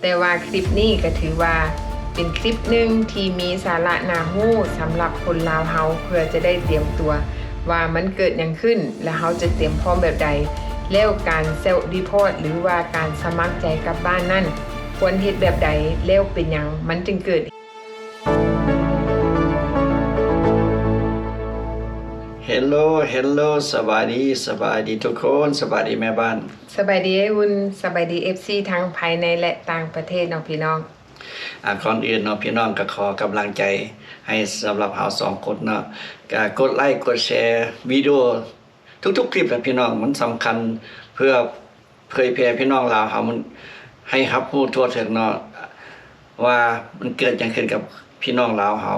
แต่ว่าคลิปนี้ก็ถือว่าเป็นคลิปหนึ่งที่มีสาระน่ารู้สำหรับคนลาวเฮาเพื่อจะได้เตรียมตัวว่ามันเกิดอย่างขึ้นและเฮาจะเตรียมพร้อมแบบใดแล้วการเซลฟ์รีพอร์ตหรือว่าการสมัครใจกลับบ้านนั่นควรเฮ็ดแบบใดแล้วเป็นหยังมันจึงเกิดเฮลโลสบายดีทุกคนสบายดีแม่บ้านสบายดีอุ่นสบายดี FC ทั้งภายในและต่างประเทศเนาะพี่น้องก่อนอื่นเนาะพี่น้องก็ขอกำลังใจให้สำหรับเรา2คนเนาะก็กดไลค์กดแชร์วิดีโอทุกๆคลิปนะพี่น้องมันสำคัญเพื่อเผยแพร่พี่น้องลาวเฮามันให้รับรู้ทั่วถึงเนาะว่ามันเกิดจังขึ้นกับพี่น้องลาวเฮา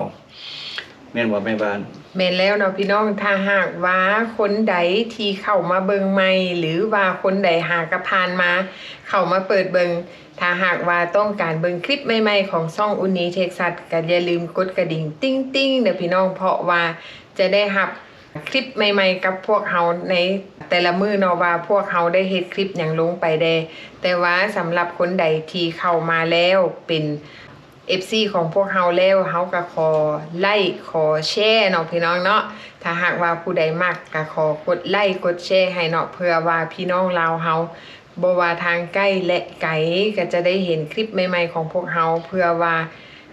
แม่นบ่แม่บ้านแม่นแล้วเนาะพี่น้องถ้าหากว่าคนใดที่เข้ามาเบิงใหม่หรือว่าคนใดหากระพานมาเข้ามาเปิดเบิงถ้าหากว่าต้องการเบิงคลิปใหม่ๆของช่องอุนีเท็กซัสก็อย่าลืมกดกระดิ่งติ้งๆเด้อพี่น้องเพราะว่าจะได้รับคลิปใหม่ๆกับพวกเฮาในแต่ละมื้อเนาะว่าพวกเฮาได้เฮ็ดคลิปหยังลงไปแดแต่ว่าสำหรับคนใดที่เข้ามาแล้วเป็นFC ของพวกเฮาแล้วเฮาก็ขอไลค์ขอแชร์เนาะพี่น้องเนาะถ้าหากว่าผู้ใดมักก็ขอกดไลค์กดแชร์ให้เนาะเพื่อว่าพี่น้องลาวเฮาบ่ว่าทางใกล้และไกลก็จะได้เห็นคลิปใหม่ๆของพวกเฮาเพื่อว่า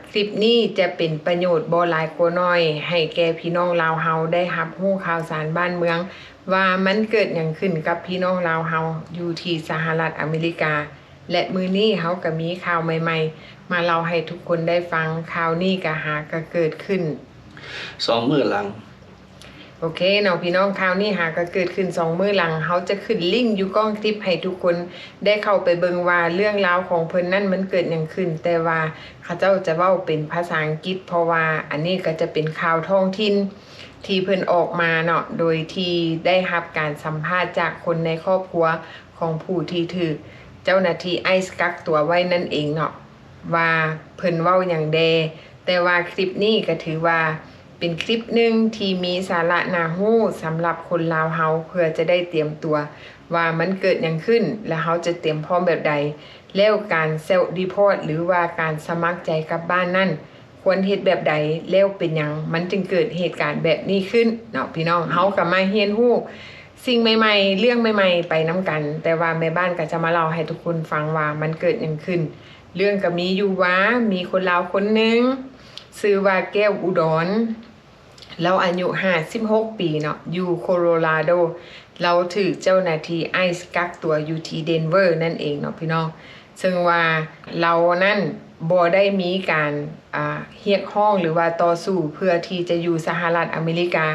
คลิปนี้จะเป็นประโยชน์บ่หลายกว่าน้อยให้แก่พี่น้องลาวเฮาได้รับรู้ข่าวสารบ้านเมืองว่ามันเกิดหยังขึ้นกับพี่น้องลาวเฮาอยู่ที่สหรัฐอเมริกาและมื้อนี้เฮาก็มีข่าวใหม่ๆมาเล่าให้ทุกคนได้ฟังข่าวนี้ก็เกิดขึ้น2 มื้อหลังโอเคเนาะพี่น้องข่าวนี้ก็เกิดขึ้น2 มื้อหลังเฮาจะขึ้นลิงก์อยู่ก้องคลิปให้ทุกคนได้เข้าไปเบิ่งว่าเรื่องราวของเพิ่นนั่นมันเกิดหยังขึ้นแต่ว่าเขาเจ้าจะเว้าเป็นภาษาอังกฤษเพราะว่าอันนี้ก็จะเป็นข่าวท้องถิ่นที่เพิ่นออกมาเนาะโดยที่ได้รับการสัมภาษณ์จากคนในครอบครัวของผู้ที่ถูกเจ้าหน้าที่ไอซ์กักตัวไว้นั่นเองเนาะว่าเพิ่นเว้าอย่างใดแต่ว่าคลิปนี้ก็ถือว่าเป็นคลิปหนึ่งที่มีสาระน่ารู้สำหรับคนลาวเฮาเพื่อจะได้เตรียมตัวว่ามันเกิดหยังขึ้นและเฮาจะเตรียมพร้อมแบบใดแล้วการเซลฟ์รีพอร์ตหรือว่าการสมัครใจกลับบ้านนั่นควรเฮ็ดแบบใดแล้วเป็นหยังมันจึงเกิดเหตุการณ์แบบนี้ขึ้นเนาะพี่น้องเฮาก็มาเรียนรู้สิ่งใหม่ๆเรื่องใหม่ๆไปนํกันแต่ว่าแม่บ้านก็จะมาเล่าให้ทุกคนฟังว่ามันเกิดหยังขึ้นเรื่องก็มีอยู่ว่ามีคนลาวคนหนึ่งชื่อว่าแก้วอุดรเราอายุ56 ปีเนาะอยู่โคโลราโดเราถือเจ้าหน้าที่ไอซ์กักตัวอยู่ที่เดนเวอร์นั่นเองเนาะพี่น้องซึ่งว่าเรานั่นบ่ได้มีการเรียกร้องหรือว่าต่อสู้เพื่อที่จะอยู่สหรัฐอเมริกา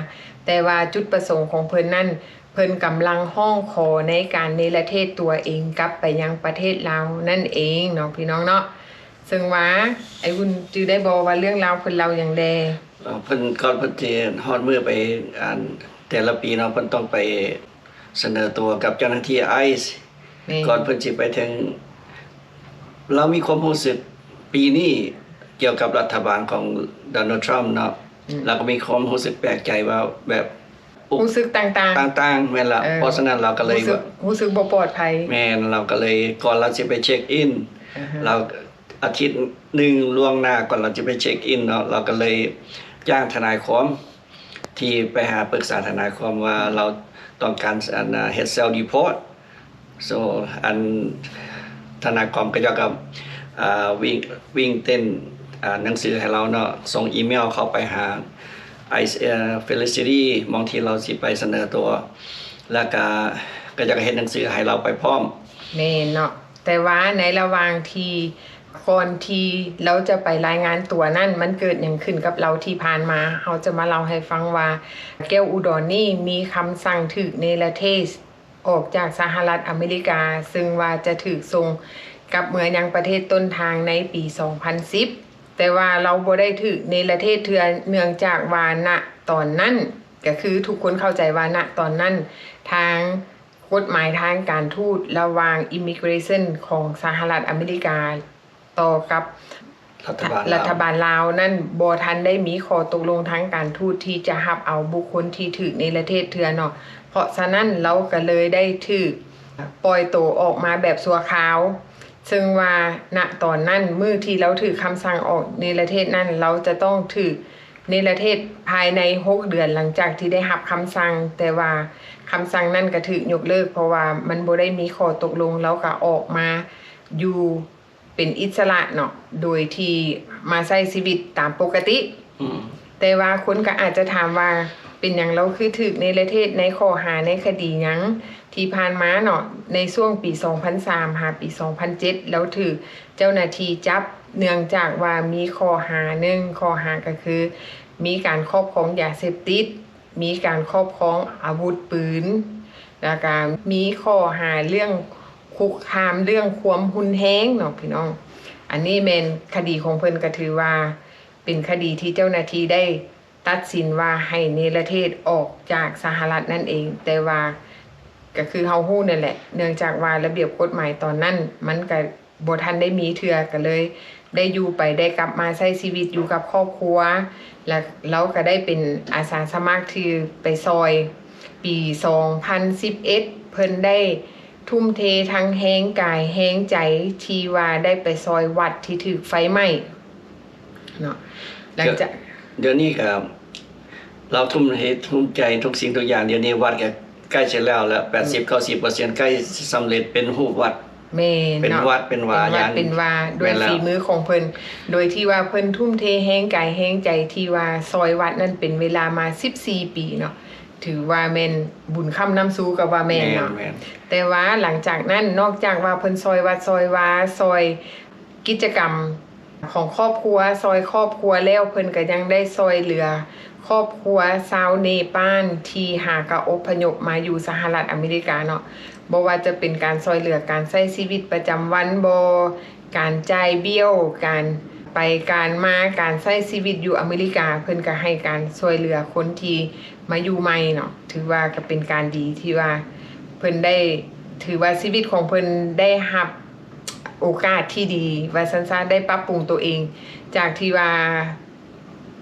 แต่ว่าจุดประสงค์ของเพิ่นนั่นเพิ่นกำลังห้องขอในการเนรเทศตัวเองกลับไปยังประเทศลาวนั่นเองเนาะพี่น้องเนาะซึ่งว่าไอ้คุณจือได้บอกว่าเรื่องราวเพิ่นเล่าอย่างใดเพิ่นก่อนเพิ่นสิฮอดมื้อไปแต่ละปีเนาะเพิ่นต้องไปเสนอตัวกับเจ้าหน้าที่ไอซ์ก่อนเพิ่นสิไปถึงเรามีความรู้สึกปีนี้เกี่ยวกับรัฐบาลของโดนัลด์ทรัมป์เนาะเราก็มีความรู้สึกแปลกใจว่าแบบรู้สึกต่างๆแม่นล่ะเพราะฉะนั้นเราก็เลยรู้สึกบ่ปลอดภัยแม่นเราก็เลยก่อนเราสิไปเช็คอินเราอาทิตย์นึงล่วงหน้าก่อนเราจะไปเช็คอินเนาะเราก็เลยจ้างทนายความที่ไปหาปรึกษาทนายความว่าเราต้องการเฮ็ดเซลฟ์รีพอร์ตทนายความก็จะกับวิ่งเต้นหนังสือให้เราเนาะส่งอีเมลเข้าไปหาFelicity มองที่เราสิไปเสนอตัวแล้วก็จะเฮ็ดหนังสือให้เราไปพร้อมแม่นเนาะแต่ว่าในระหว่างที่ก่อนที่เราจะไปรายงานตัวนั่นมันเกิดหยังขึ้นกับเราที่ผ่านมาเฮาจะมาเล่าให้ฟังว่าแก้วอุดรนี่มีคำสั่งถูกเนรเทศออกจากสหรัฐอเมริกาซึ่งว่าจะถูกส่งกลับเมืองยังประเทศต้นทางในปี 2010แต่ว่าเราบ่ได้ถูกเนรเทศเนื่องจากว่าณตอนนั้นก็คือทุกคนเข้าใจว่าณตอนนั้นทางกฎหมายทางการทูตระหว่าง Immigration ของสหรัฐอเมริกาต่อกับรัฐบาลลาวนั่นบ่ทันได้มีข้อตกลงทางการทูตที่จะรับเอาบุคคลที่ถูกเนรเทศเนาะเพราะฉะนั้นเราก็เลยได้ถูกปล่อยตัวออกมาแบบชั่วคราว ซึ่งว่าณตอนนั้นมื้อที่เราถือคำสั่งออกในประเทศนั้นเราจะต้องถือในประเทศภายใน6เดือนหลังจากที่ได้รับคำสั่งแต่ว่าคำสั่งนั้นก็ถูกยกเลิกเพราะว่ามันบ่ได้มีข้อตกลงแล้วก็ออกมาอยู่เป็นอิสระเนาะโดยที่มาใช้ชีวิตตามปกติแต่ว่าคนก็อาจจะถามว่าเป็นหยังเราคือถูกในประเทศในข้อหาในคดีหยังที่ผ่านมาเนาะในช่วงปี2003หาปี2007แล้วถูกเจ้าหน้าที่จับเนื่องจากว่ามีข้อหาหนึ่งข้อหาก็คือมีการครอบครองยาเสพติดมีการครอบครองอาวุธปืนแล้วก็มีข้อหาเรื่องคุกคามเรื่องความรุนแรงเนาะพี่น้องอันนี้แม่นคดีของเพิ่นก็ถือว่าเป็นคดีที่เจ้าหน้าที่ได้ตัดสินว่าให้เนรเทศออกจากสหรัฐนั่นเองแต่ว่าก็คือเฮาฮู้นั่นแหละเนื่องจากว่าระเบียบกฎหมายตอนนั้นมันก็บ่ทันได้มีเทื่อก็เลยได้อยู่ไปได้กลับมาใช้ชีวิตอยู่กับครอบครัวแล้วเราก็ได้เป็นอาสาสมัครที่ไปซอยปี2011เพิ่นได้ทุ่มเททั้งแรงกายแรงใจที่ว่าได้ไปซอยวัดที่ถูกไฟไหม้เนาะหลังจากเดี๋ยวนี้ก็เราทุ่มใจทุกสิ่งทุกอย่างเดี๋ยวนี้วัดก็ใกล้จะแล้ว80-90% ใกล้สำเร็จเป็นรูปวัดแม่น เป็นวัดเป็นวาเป็นว่าด้วยฝีมือของเพิ่นโดยที่ว่าเพิ่นทุ่มเทแรงกายแรงใจที่ว่าซอยวัดนั้นเป็นเวลามา14ปีเนาะถือว่าแม่นบุญค่ำน้ำสู้กับว่าแม่นเนาะแต่ว่าหลังจากนั้นนอกจากว่าเพิ่นซอยวัดซอยวาซอยกิจกรรมของครอบครัวซอยครอบครัวแล้วเพิ่นก็ยังได้ซอยเหลือครอบครัวชาวเนปาลที่หากอพยพมาอยู่สหรัฐอเมริกาเนาะบ่ว่าจะเป็นการซอยเหลือการใช้ชีวิตประจำวันบ่การจ่ายเบี้ยวการไปการมาการใช้ชีวิตอยู่อเมริกาเพิ่นก็ให้การช่วยเหลือคนที่มาอยู่ใหม่เนาะถือว่าก็เป็นการดีที่ว่าเพิ่นได้ถือว่าชีวิตของเพิ่นได้รับโอกาสที่ดีว่าซั่นๆได้ปรับปรุงตัวเองจากที่ว่า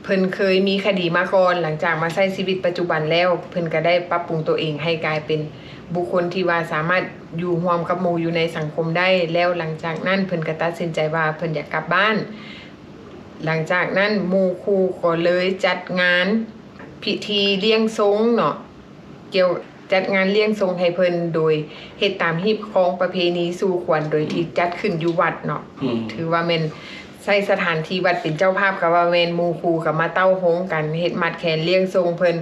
เพิ่นเคยมีคดีมาก่อนหลังจากมาใช้ชีวิตปัจจุบันแล้วเพิ่นก็ได้ปรับปรุงตัวเองให้กลายเป็นบุคคลที่ว่าสามารถอยู่ร่วมกับหมู่อยู่ในสังคมได้แล้วหลังจากนั้นเพิ่นก็ตัดสินใจว่าเพิ่นอยากกลับบ้านหลังจากนั้นหมู่ครูก็เลยจัดงานพิธีเลี้ยงทรงเนาะเกี่ยวจัดงานเลี้ยงทรงให้เพิ่นโดยเฮ็ดตามฮีบคล้องประเพณีสู่ขวัญโดยที่จัดขึ้นอยู่วัดเนาะถือว่าแม่นใช้สถานที่วัดเป็นเจ้าภาพกับว่าแม่นหมู่ครูกับมาเต้าโฮงกันเฮ็ดมัดแขนเลี้ยงทรงเพิ่น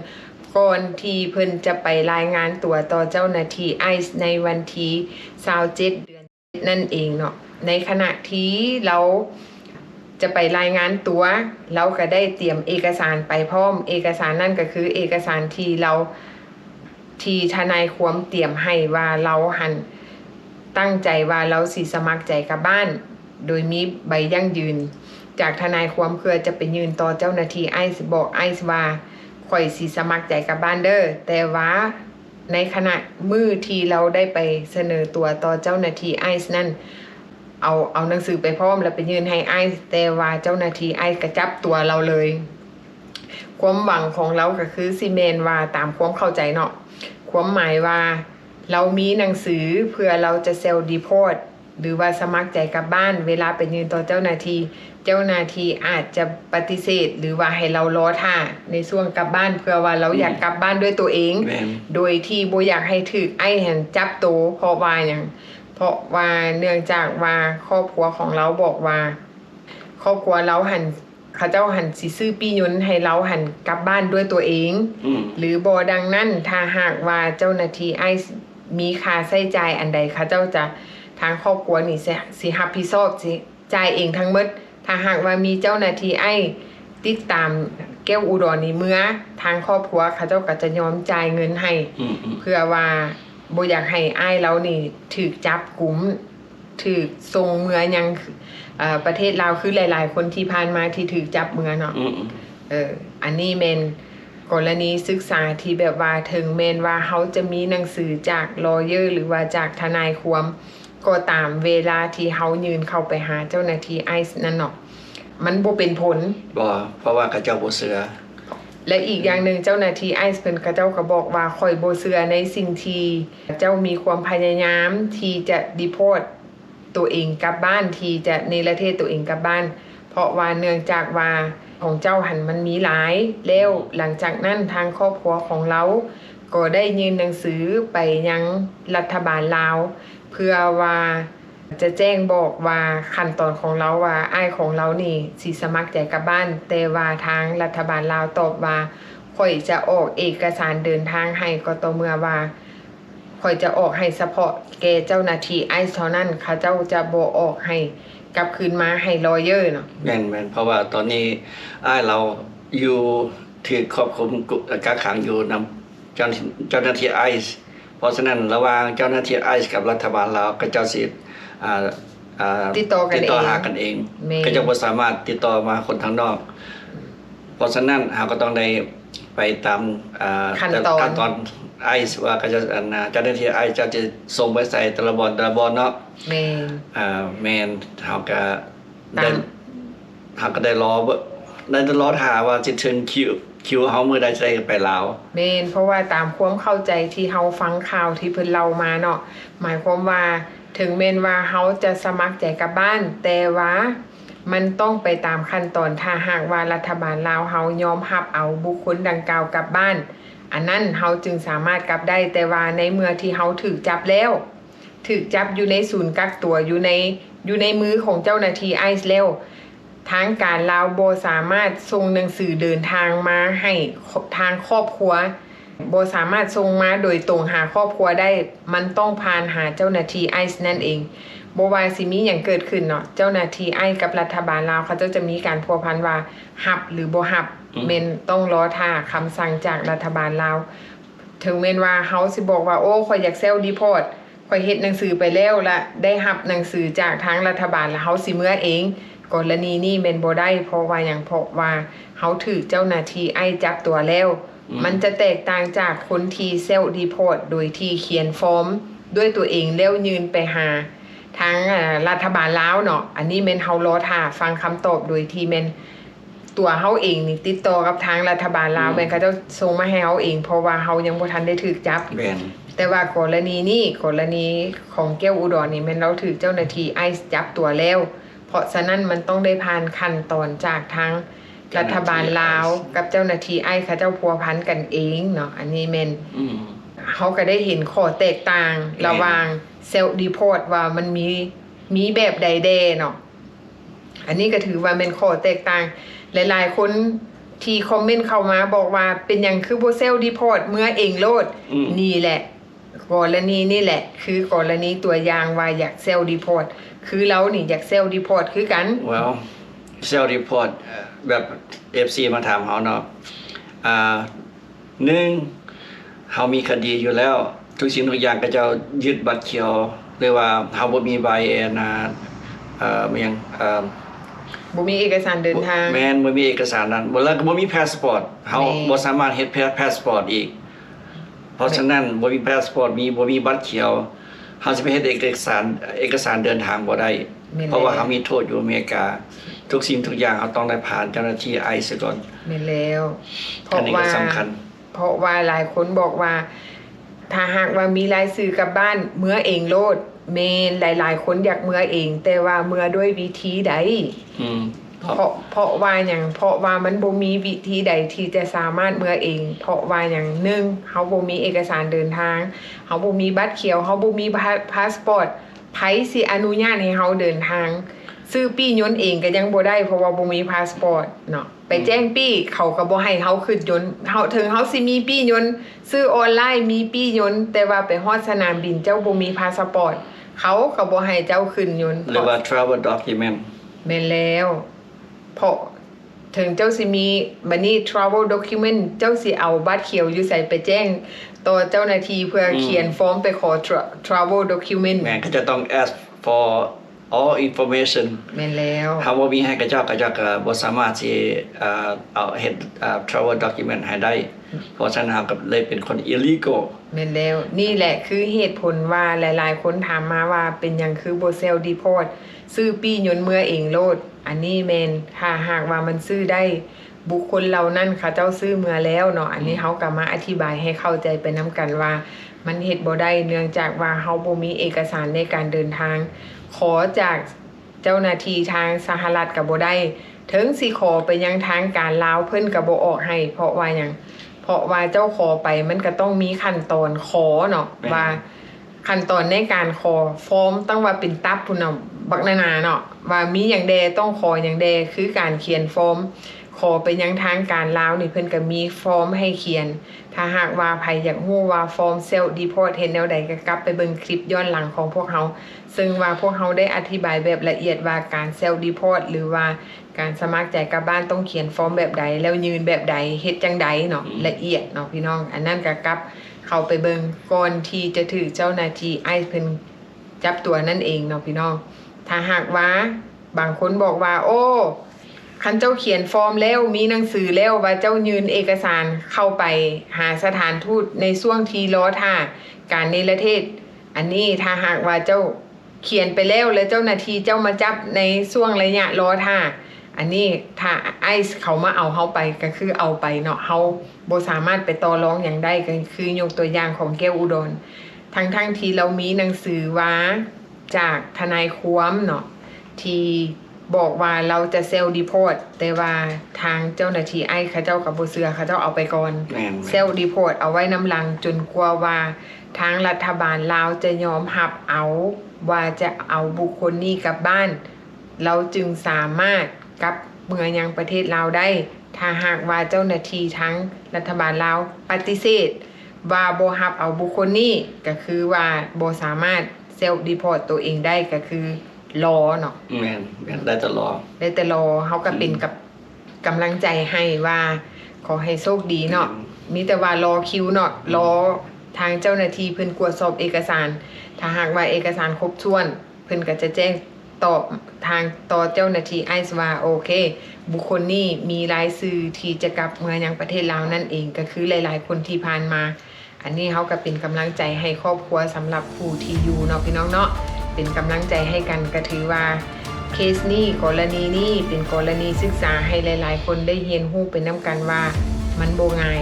ก่อนที่เพิ่นจะไปรายงานตัวต่อเจ้าหน้าที่ไอซ์ในวันที่27เดือนนั่นเองเนาะในขณะที่เราจะไปรายงานตัวเราก็ได้เตรียมเอกสารไปพร้อมเอกสารนั่นก็คือเอกสารที่ทนายความเตรียมให้ว่าเราหันตั้งใจว่าเราสิสมัครใจกับบ้านโดยมีใบยั่งยืนจากทนายความเพื่อจะไปยืนต่อเจ้าหน้าที่ไอซ์บอกไอซ์ว่าข่อยสิสมัครใจกับบ้านเด้อแต่ว่าในขณะมื้อที่เราได้ไปเสนอตัวต่อเจ้าหน้าที่ไอซ์นั่นเอาหนังสือไปพร้อมแล้วไปยื่นให้ไอซ์แต่ว่าเจ้าหน้าที่ไอซ์ก็จับตัวเราเลยความหวังของเราก็คือสิแม่นว่าตามความเข้าใจเนาะความหมายว่าเรามีหนังสือเพื่อเราจะเซลล์ดีพอร์ตหรือว่าสมัครใจกลับบ้านเวลาไปยืนต่อเจ้าหน้าที่อาจจะปฏิเสธหรือว่าให้เรารอท่าในช่วงกลับบ้านเพื่อว่าเราอยากกลับบ้านด้วยตัวเองโดยที่บ่อยากให้ถูกไอ้หันจับโตเพราะว่าเนื่องจากว่าครอบครัวของเราบอกว่าครอบครัวเราเขาเจ้าหันสิซื้อปียนต์ให้เราหันกลับบ้านด้วยตัวเองหรือบ่ดังนั้นถ้าหากว่าเจ้าหน้าที่ไอซ์มีค่าใช้จ่ายอันใดเขาเจ้าจะทางครอบครัวนี่สิรับผิดชอบสิจ่ายเองทั้งหมดถ้าหากว่ามีเจ้าหน้าที่ไอติดตามแก้วอุดรนี่เมื่อทางครอบครัวเขาเจ้าก็จะยอมจ่ายเงินให้เพื่อว่าบ่อยากให้อ้ายเรานี่ถูกจับกุมถูกส่งเมือยังประเทศลาวคือหลายๆคนที่ผ่านมาที่ถูกจับเมือเนาะอันนี้แม่นกรณีศึกษาที่แบบว่าถึงแม่นว่าเขาจะมีหนังสือจากลอเยอร์หรือว่าจากทนายความก็ตามเวลาที่เขายืนเข้าไปหาเจ้าหน้าที่ไอซ์นั่นเนาะมันบ่เป็นผลเพราะว่าเขาเจ้าบ่เชื่อและอีกอย่างหนึ่งเจ้าหน้าที่ไอซ์เพิ่นก็เจ้าก็บอกว่าข่อยบ่เชื่อในสิ่งที่เจ้ามีความพยายามที่จะดีโพร์ต ตัวเองกลับบ้านที่จะเนรเทศตัวเองกลับบ้านเพราะว่าเนื่องจากว่าของเจ้าหันมันมีหลายแล้วหลังจากนั้นทางครอบครัวของเราก็ได้ยื่นหนังสือไปยังรัฐบาลลาวเพื่อว่าจะแจ้งบอกว่าขั้นตอนของเราว่าอ้ายของเรานี่สิสมัครใจกลับบ้านแต่ว่าทางรัฐบาลลาวตอบว่าข่อยจะออกเอกสารเดินทางให้ก็ต่อเมื่อว่าข่อยจะออกให้เฉพาะแก่เจ้าหน้าที่ไอซ์เท่านั้นเขาเจ้าจะบ่ออกให้กลับคืนมาให้ลอเยอร์เนาะแม่นเพราะว่าตอนนี้อ้ายเราอยู่ที่ควบคุมกักขังอยู่นำเจ้าหน้าที่ไอซ์เพราะฉะนั้นระหว่างเจ้าหน้าที่ไอซ์กับรัฐบาลลาวก็เจ้าสิติดต่อหากันเองก็จะบ่สามารถติดต่อมาคนทางนอกเพราะฉะนั้นเราก็ต้องได้ไปตามขั้นตอนไอซ์ว่าก็จะเจ้าหน้าที่ไอซ์จะส่งไปใส่แต่ละบอนเนาะแม่นเราก็ได้รอท่าว่าสิถึงคิวเฮามื้อใดจะได้ไปลาวแม่นเพราะว่าตามความเข้าใจที่เฮาฟังข่าวที่เพิ่นเล่ามาเนาะหมายความว่าถึงแม้นว่าเฮาจะสมัครใจกลับบ้านแต่ว่ามันต้องไปตามขั้นตอนถ้าหากว่ารัฐบาลลาวเฮายอมรับเอาบุคคลดังกล่าวกลับบ้านอันนั้นเฮาจึงสามารถกลับได้แต่ว่าในเมื่อที่เฮาถูกจับแล้วถูกจับอยู่ในศูนย์กักตัวอยู่ในมือของเจ้าหน้าที่ไอซ์แล้วทางการลาวบ่สามารถส่งหนังสือเดินทางมาให้ทางครอบครัวบ่สามารถส่งมาโดยตรงหาครอบครัวได้มันต้องผ่านหาเจ้าหน้าที่ไอซ์นั่นเองบ่ว่าสิมีหยังเกิดขึ้นเนาะเจ้าหน้าที่ไอซ์กับรัฐบาลลาวเขาจะมีการพัวพันว่ารับหรือบ่รับแม่นต้องรอท่าคำสั่งจากรัฐบาลลาวถึงแม้นว่าเฮาสิบอกว่าโอ้ข่อยอยากเซลรีพอร์ตข่อยเฮ็ดหนังสือไปแล้วละได้รับหนังสือจากทางรัฐบาลแล้วเฮาสิเมื่อเองกรณีนี้แม่นบ่ได้เพราะว่าหยังเพราะว่าเฮาถูกเจ้าหน้าที่ไอจับตัวแล้วมันจะแตกต่างจากคนที่เซลรีพอร์ตโดยที่เขียนฟอร์มด้วยตัวเองแล้วยืนไปหาทางรัฐบาลลาวเนาะอันนี้แม่นเฮารอท่าฟังคำตอบโดยที่แม่นตัวเฮาเองนี่ติดต่อกับทางรัฐบาลลาวแม่นเขาจะส่งมาให้เฮาเองเพราะว่าเฮายังบ่ทันได้ถูกจับแต่ว่ากรณีของแก้วอุดรนี่แม่นเราถูกเจ้าหน้าที่ไอซ์จับตัวแล้วเพราะฉะนั้นมันต้องได้ผ่านขั้นตอนจากทางรัฐบาลลาวกับเจ้าหน้าที่ไอซ์เขาเจ้าพัวพันกันเองเนาะอันนี้แม่นเฮาก็ได้เห็นข้อแตกต่างระหว่างเซลรีพอร์ตว่ามันมีแบบใดแดเนาะอันนี้ก็ถือว่าเป็นข้อแตกต่างหลายๆคนที่คอมเมนต์เข้ามาบอกว่าเป็นอย่างคือบ่เซลรีพอร์ตเมื่อเองโลดนี่แหละกรณีนี่แหละคือกรณีตัวอย่างว่าอยากเซลรีพอร์ตคือเรานี่อยากเซลรีพอร์ตคือกัน Well เซลรีพอร์ตแบบ FC มาถามเฮาเนาะ1เฮามีคดีอยู่แล้วทุกสิ่งทุกอย่างก็จะยึดบัตรเขียวหรือว่าเฮาบ่มีใบบ่มีเอกสารเดินทางแม่นบ่มีเอกสารนั้นแล้วก็บ่มีพาสปอร์ตเฮาบ่สามารถเฮ็ดพาสปอร์ตอีกเพราะฉะนั้นบ่มีพาสปอร์ตบ่มีบัตรเขียวเฮาสิไปเฮ็ดเอกสารเดินทางบ่ได้เพราะว่าเฮามีโทษอยู่อเมริกาทุกสิ่งทุกอย่างเฮาต้องได้ผ่านเจ้าหน้าที่ไอซ์ก่อนแม่นแล้วเพราะว่าสำคัญเพราะว่าหลายคนบอกว่าถ้าหากว่ามีรายชื่อกลับบ้านเมื่อเองโลดแม่นหลายๆคนอยากเมื่อเองแต่ว่าเมื่อด้วยวิธีใดเพราะว่าหยังเพราะว่ามันบ่มีวิธีใดที่จะสามารถเมื่อเองเพราะว่าหยัง1เฮาบ่มีเอกสารเดินทางเฮาบ่มีบัตรเขียวเฮาบ่มีพาสปอร์ตไผสิอนุญาตให้เฮาเดินทางซื้อปี้ยนต์เองก็ยังบ่ได้เพราะว่าบ่มีพาสปอร์ตเนาะไปแจ้งปี้เขาก็บ่ให้เฮาขึ้นยนต์เฮาถึงเฮาสิมีปี้ยนต์ซื้อออนไลน์มีปี้ยนต์แต่ว่าไปฮอดสนามบินเจ้าบ่มีพาสปอร์ตเขาก็บ่ให้เจ้าขึ้นยนต์หรือว่า travel document แม่นแล้วเพราะถึงเจ้าสิมีบัดนี้ travel document เจ้าสิเอาบัตรเขียวอยู่ใส่ไปแจ้งต่อเจ้าหน้าที่เพื่อเขียนฟอร์มไปขอ travel document แม่ก็จะต้อง ask for all information แม่นแล้วเฮาบ่มีให้กระเจ้าก็บ่สามารถสิเอาเฮ็ดtravel document ให้ได้เพราะฉะนั้นเฮาก็เลยเป็นคน illegal แม่นแล้วนี่แหละคือเหตุผลว่าหลายๆคนถามมาว่าเป็นหยังคือบ่เซลรีพอร์ตซื้อปี้ยนต์เมื่อเองโลดอันนี้แม่นถ้าหากว่ามันซื้อได้บุคคลเหล่านั้นเขาเจ้าซื้อเมื่อแล้วเนาะอันนี้เฮาก็มาอธิบายให้เข้าใจไปนํกันว่ามันเฮ็ดบ่ได้เนื่องจากว่าเฮาบ่มีเอกสารในการเดินทาง ขอจากเจ้าหน้าที่ทางสหรัฐก็บ่ได้ถึงสิขอไปยังทางการลาวเพิ่นก็บ่ออกให้เพราะว่าหยังเพราะว่าเจ้าขอไปมันก็ต้องมีขั้นตอนขอเนาะว่าขั้นตอนในการขอฟอร์มต้องว่าเป็นตับพุ่นน่ะบักนาเนาะว่ามีหยังแดต้องขอหยังแดคือการเขียนฟอร์มขอไปยังทางการลาวนี่เพิ่นก็มีฟอร์มให้เขียนถ้าหากว่าใครอยากรู้ว่าฟอร์มเซลล์ดีพอร์ตเฮ็ดแนวใดก็กลับไปเบิ่งคลิปย้อนหลังของพวกเฮาซึ่งว่าพวกเฮาได้อธิบายแบบละเอียดว่าการเซลล์ดีพอร์ตหรือว่าการสมัครใจกลับบ้านต้องเขียนฟอร์มแบบใดแล้วยืนแบบใดเฮ็ดจังใดเนาะละเอียดเนาะพี่น้องอันนั้นก็กลับเข้าไปเบิ่งก่อนที่จะถือเจ้าหน้าที่ไอ้เพิ่นจับตัวนั่นเองเนาะพี่น้องถ้าหากว่าบางคนบอกว่าโอ้คันเจ้าเขียนฟอร์มแล้วมีหนังสือแล้วว่าเจ้ายืนเอกสารเข้าไปหาสถานทูตในช่วงที่รอท่าการเนรเทศอันนี้ถ้าหากว่าเจ้าเขียนไปแล้วเจ้าหน้าที่เจ้ามาจับในช่วงระยะรอท่าอันนี้ถ้าไอซ์เขามาเอาเฮาไปก็คือเอาไปเนาะเฮาบ่สามารถไปต่อรองอย่างใดก็คือยกตัวอย่างของแก้วอุดรทั้งที่เรามีหนังสือว่าจากทนายความเนาะที่บอกว่าเราจะเซลล์ดีพอร์ตแต่ว่าทางเจ้าหน้าที่ไอ้เขาเจ้ากับบ่เชื่อเขาเจ้าเอาไปก่อนเซลล์ดีพอร์ตเอาไว้น้ำลังจนกว่าว่าทางรัฐบาลลาวจะยอมรับเอาว่าจะเอาบุคคลนี้กลับบ้านเราจึงสามารถกลับเมืองยังประเทศลาวได้ถ้าหากว่าเจ้าหน้าที่ทั้งรัฐบาลลาวปฏิเสธว่าบ่รับเอาบุคคลนี้ก็คือว่าบ่สามารถเซลล์ดีพอร์ตตัวเองได้ก็คือรอเนาะแม่นได้แต่รอเฮาก็เป็นกับกำลังใจให้ว่าขอให้โชคดีเนาะมีแต่ว่ารอคิวเนาะรอทางเจ้าหน้าที่เพิ่นตรวจสอบเอกสารถ้าหากว่าเอกสารครบถ้วนเพิ่นก็จะแจ้งตอบทางต่อเจ้าหน้าที่ไอซ์ว่าโอเคบุคคลนี้มีรายชื่อที่จะกลับเมืองยังประเทศลาวนั่นเองก็คือหลายๆคนที่ผ่านมาอันนี้เฮาก็เป็นกำลังใจให้ครอบครัวสำหรับผู้ที่อยู่เนาะพี่น้องเนาะเป็นกำลังใจให้กันก็ถือว่าเคสนี้กรณีนี้เป็นกรณีศึกษาให้หลายๆคนได้เรียนรู้เป็นน้ำกันว่ามันบ่ง่าย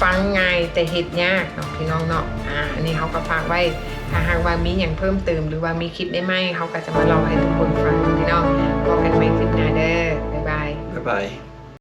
ฟังง่ายแต่เฮ็ดยากเนาะพี่น้องเนาะอันนี้เขาก็ฝากไว้ถ้าหากว่ามีอย่างเพิ่มเติมหรือว่ามีคลิปได้ไหมเขาก็จะมาเล่าให้ทุกคนฟังพี่น้องพบกันใหม่คลิปหน้าเด้อบ๊ายบาย